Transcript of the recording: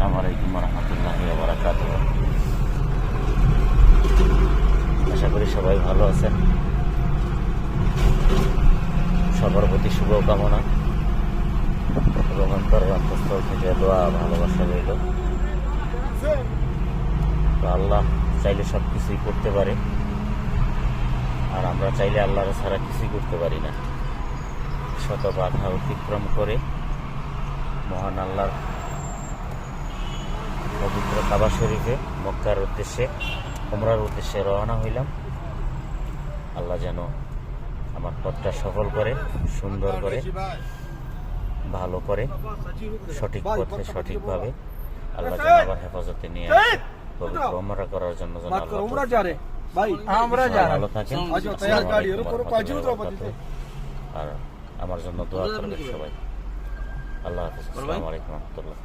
আসসালামু আলাইকুম ওয়া রাহমাতুল্লাহি ওয়া বারাকাতুহু। আশা করি সবাই ভালো আছেন। সবার প্রতি শুভকামনা এবং অন্তরের অন্তঃস্থল থেকে দোয়া ভালোবাসা রইল। তো আল্লাহ চাইলে সব কিছুই করতে পারে, আর আমরা চাইলে আল্লাহর ছাড়া কিছুই করতে পারি না। শত বাধা অতিক্রম করে মহান আল্লাহর পবিত্র কাবা শরীফে মক্কার উদ্দেশ্যে উমরার উদ্দেশ্যে রওনা হইলাম। আল্লাহ যেন আমার পথটা সফল করে, সুন্দর করে, ভালো করে, সঠিক পথে সঠিকভাবে আল্লাহ যেন আবার হেফাজতে নিয়ে আসে। পবিত্র উমরা করার জন্য যেন আল্লাহ ভালো থাকেন। আর আমার জন্য দোয়া করবেন সবাই। আল্লাহ হাফেজ। আসসালামু আলাইকুম ওয়া রাহমাতুল্লাহ।